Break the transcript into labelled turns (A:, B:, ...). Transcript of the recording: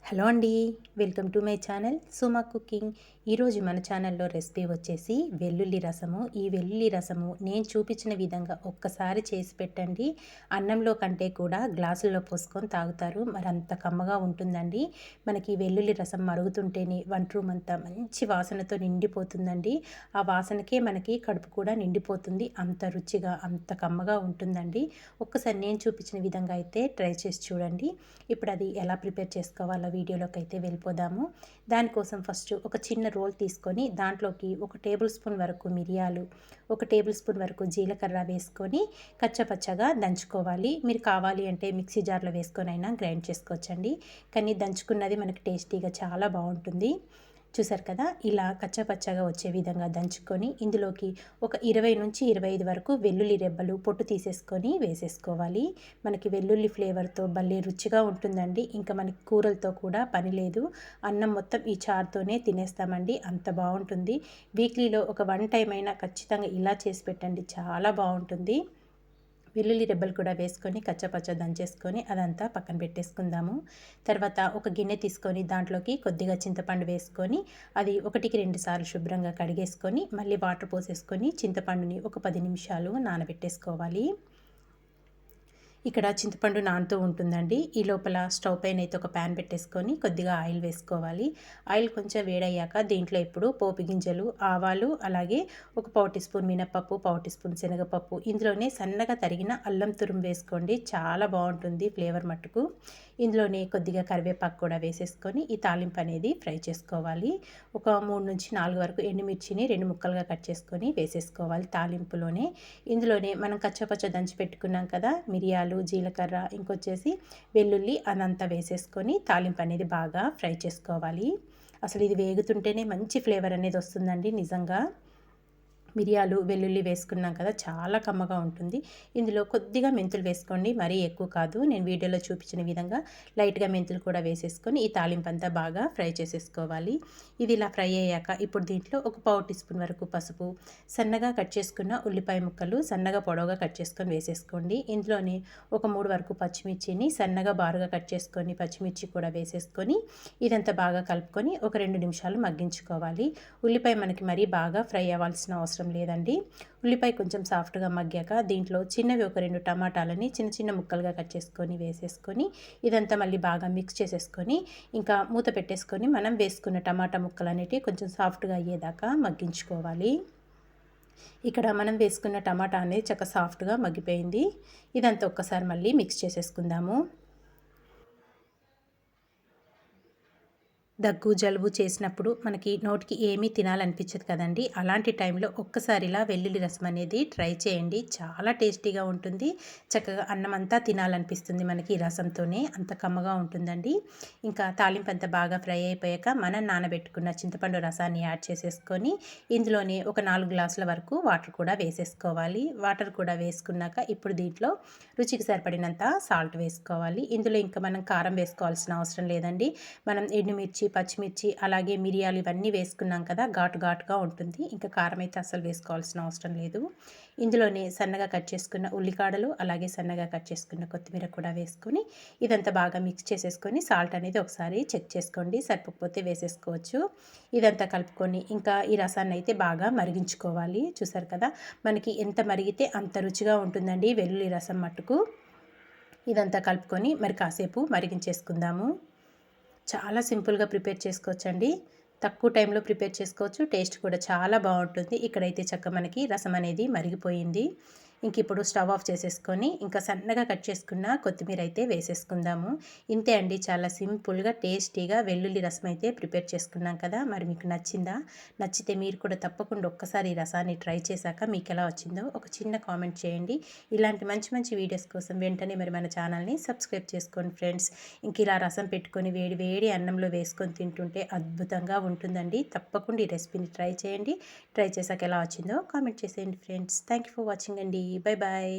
A: Hello అండి, welcome to my channel Suma cooking. ఈరోజు మన ఛానల్లో రెసిపీ వచ్చేసి వెల్లుల్లి రసము. ఈ వెల్లుల్లి రసము నేను చూపించిన విధంగా ఒక్కసారి చేసి పెట్టండి. అన్నంలో కంటే కూడా గ్లాసుల్లో పోసుకొని తాగుతారు. మరి అంత కమ్మగా ఉంటుందండి. మనకి వెల్లుల్లి రసం మరుగుతుంటేనే వంట రూమ్ అంతా మంచి వాసనతో నిండిపోతుందండి. ఆ వాసనకే మనకి కడుపు కూడా నిండిపోతుంది. అంత రుచిగా అంత కమ్మగా ఉంటుందండి. ఒక్కసారి నేను చూపించిన విధంగా అయితే ట్రై చేసి చూడండి. ఇప్పుడు అది ఎలా ప్రిపేర్ చేసుకోవాలో వీడియోలోకి అయితే వెళ్ళిపోదాము. దానికోసం ఫస్ట్ ఒక చిన్న రోల్ తీసుకొని దాంట్లోకి 1 టేబుల్ స్పూన్ వరకు మిరియాలు, 1 టేబుల్ స్పూన్ వరకు జీలకర్ర వేసుకొని కచ్చపచ్చగా దంచుకోవాలి. మీరు కావాలి అంటే మిక్సీ జార్లో వేసుకొని అయినా గ్రైండ్ చేసుకోవచ్చండి. కానీ దంచుకున్నది మనకి టేస్టీగా చాలా బాగుంటుంది. చూసారు కదా, ఇలా కచ్చపచ్చగా వచ్చే విధంగా దంచుకొని ఇందులోకి ఒక 20 నుంచి 25 వరకు వెల్లుల్లి రెబ్బలు పొట్టు తీసేసుకొని వేసేసుకోవాలి. మనకి వెల్లుల్లి ఫ్లేవర్తో భలే రుచిగా ఉంటుందండి. ఇంకా మనకి కూరలతో కూడా పని లేదు. అన్నం మొత్తం ఈ చారుతోనే తినేస్తామండి, అంత బాగుంటుంది. వీక్లీలో ఒక 1 టైం అయినా ఖచ్చితంగా ఇలా చేసి పెట్టండి, చాలా బాగుంటుంది. వెల్లుల్లి రెబ్బలు కూడా వేసుకొని కచ్చపచ్చ దంచేసుకొని అదంతా పక్కన పెట్టేసుకుందాము. తర్వాత ఒక గిన్నె తీసుకొని దాంట్లోకి కొద్దిగా చింతపండు వేసుకొని అది 1కి 2 సార్లు శుభ్రంగా కడిగేసుకొని మళ్ళీ వాటర్ పోసేసుకొని చింతపండుని ఒక 10 నిమిషాలు నానబెట్టేసుకోవాలి. ఇక్కడ చింతపండు నానుతూ ఉంటుందండి. ఈ లోపల స్టవ్ పైన అయితే ఒక ప్యాన్ పెట్టేసుకొని కొద్దిగా ఆయిల్ వేసుకోవాలి. ఆయిల్ కొంచెం వేడయ్యాక దీంట్లో ఇప్పుడు పోపు గింజలు, ఆవాలు, అలాగే ఒక పావు టీ స్పూన్ మినపప్పు, పావు టీ స్పూన్ శనగపప్పు, ఇందులోనే సన్నగా తరిగిన అల్లం తురుము వేసుకోండి, చాలా బాగుంటుంది ఫ్లేవర్ మట్టుకు. ఇందులోనే కొద్దిగా కరివేపాకు కూడా వేసేసుకొని ఈ తాలింపు అనేది ఫ్రై చేసుకోవాలి. ఒక 3 నుంచి 4 వరకు ఎండుమిర్చిని 2 ముక్కలుగా కట్ చేసుకొని వేసేసుకోవాలి తాలింపులోనే. ఇందులోనే మనం కచ్చపచ్చ దంచి పెట్టుకున్నాం కదా, మిరియాలు, జీలకర్ర, ఇంకొచ్చేసి వెల్లుల్లి, అదంతా వేసేసుకొని తాలింపు అనేది బాగా ఫ్రై చేసుకోవాలి. అసలు ఇది వేగుతుంటేనే మంచి ఫ్లేవర్ అనేది వస్తుందండి నిజంగా. మిరియాలు, వెల్లుల్లి వేసుకున్నాం కదా, చాలా కమ్మగా ఉంటుంది. ఇందులో కొద్దిగా మెంతులు వేసుకోండి, మరీ ఎక్కువ కాదు. నేను వీడియోలో చూపించిన విధంగా లైట్గా మెంతులు కూడా వేసేసుకొని ఈ తాలింపు అంతా బాగా ఫ్రై చేసేసుకోవాలి. ఇది ఇలా ఫ్రై అయ్యాక ఇప్పుడు దీంట్లో ఒక పావు టీ స్పూన్ వరకు పసుపు, సన్నగా కట్ చేసుకున్న ఉల్లిపాయ ముక్కలు సన్నగా పొడవుగా కట్ చేసుకొని వేసేసుకోండి. ఇందులోనే ఒక 3 వరకు పచ్చిమిర్చిని సన్నగా బారుగా కట్ చేసుకొని పచ్చిమిర్చి కూడా వేసేసుకొని ఇదంతా బాగా కలుపుకొని ఒక 2 నిమిషాలు మగ్గించుకోవాలి. ఉల్లిపాయ మనకి మరీ బాగా ఫ్రై అవ్వాల్సిన అవసరం లేదండి. ఉల్లిపాయ కొంచెం సాఫ్ట్గా మగ్గాక దీంట్లో చిన్నవి ఒక 2 టమాటాలని చిన్న చిన్న ముక్కలుగా కట్ చేసుకొని వేసేసుకొని ఇదంతా మళ్ళీ బాగా మిక్స్ చేసేసుకొని ఇంకా మూత పెట్టేసుకొని మనం వేసుకున్న టమాటా ముక్కలు అనేటివి కొంచెం సాఫ్ట్గా అయ్యేదాకా మగ్గించుకోవాలి. ఇక్కడ మనం వేసుకున్న టమాటా అనేది చక్కగా సాఫ్ట్గా మగ్గిపోయింది. ఇదంతా ఒక్కసారి మళ్ళీ మిక్స్ చేసేసుకుందాము. దగ్గు, జలుబు చేసినప్పుడు మనకి నోటికి ఏమీ తినాలనిపించదు కదండి. అలాంటి టైంలో ఒక్కసారి ఇలా వెల్లుల్లి రసం అనేది ట్రై చేయండి, చాలా టేస్టీగా ఉంటుంది. చక్కగా అన్నం అంతా తినాలనిపిస్తుంది మనకి ఈ రసంతోనే, అంత కమ్మగా ఉంటుందండి. ఇంకా తాలింపు అంతా బాగా ఫ్రై అయిపోయాక మనం నానబెట్టుకున్న చింతపండు రసాన్ని యాడ్ చేసేసుకొని ఇందులోనే ఒక 4 గ్లాసుల వరకు వాటర్ కూడా వేసేసుకోవాలి. వాటర్ కూడా వేసుకున్నాక ఇప్పుడు దీంట్లో రుచికి సరిపడినంత సాల్ట్ వేసుకోవాలి. ఇందులో ఇంకా మనం కారం వేసుకోవాల్సిన అవసరం లేదండి. మనం ఎండుమిర్చి, పచ్చిమిర్చి, అలాగే మిరియాలు ఇవన్నీ వేసుకున్నాం కదా, ఘాటు ఘాటుగా ఉంటుంది. ఇంకా కారం అయితే అసలు వేసుకోవాల్సిన అవసరం లేదు. ఇందులోనే సన్నగా కట్ చేసుకున్న ఉల్లికాడలు, అలాగే సన్నగా కట్ చేసుకున్న కొత్తిమీర కూడా వేసుకొని ఇదంతా బాగా మిక్స్ చేసేసుకొని సాల్ట్ అనేది ఒకసారి చెక్ చేసుకోండి, సరిపోకపోతే వేసేసుకోవచ్చు. ఇదంతా కలుపుకొని ఇంకా ఈ రసాన్ని అయితే బాగా మరిగించుకోవాలి. చూసారు కదా, మనకి ఎంత మరిగితే అంత రుచిగా ఉంటుందండి వెల్లుల్లి రసం మట్టుకు. ఇదంతా కలుపుకొని మరి కాసేపు మరిగించేసుకుందాము. చాలా సింపుల్గా ప్రిపేర్ చేసుకోవచ్చండి, తక్కువ టైంలో ప్రిపేర్ చేసుకోవచ్చు. టేస్ట్ కూడా చాలా బాగుంటుంది. ఇక్కడైతే చక్క మనకి రసం అనేది మరిగిపోయింది. ఇంక ఇప్పుడు స్టవ్ ఆఫ్ చేసేసుకొని ఇంకా సన్నగా కట్ చేసుకున్న కొత్తిమీర అయితే వేసేసుకుందాము. ఇంతే అండి, చాలా సింపుల్గా టేస్టీగా వెల్లుల్లి రసం అయితే ప్రిపేర్ చేసుకున్నాం కదా. మరి మీకు నచ్చిందా? నచ్చితే మీరు కూడా తప్పకుండా ఒక్కసారి ఈ రసాన్ని ట్రై చేశాక మీకు ఎలా వచ్చిందో ఒక చిన్న కామెంట్ చేయండి. ఇలాంటి మంచి మంచి వీడియోస్ కోసం వెంటనే మరి మన ఛానల్ని సబ్స్క్రైబ్ చేసుకోండి ఫ్రెండ్స్. ఇంక ఇలా రసం పెట్టుకొని వేడి వేడి అన్నంలో వేసుకొని తింటుంటే అద్భుతంగా ఉంటుందండి. తప్పకుండా ఈ రెసిపీని ట్రై చేయండి. ట్రై చేశాక ఎలా వచ్చిందో కామెంట్ చేసేయండి friends. Thank you for watching అండి. Bye bye.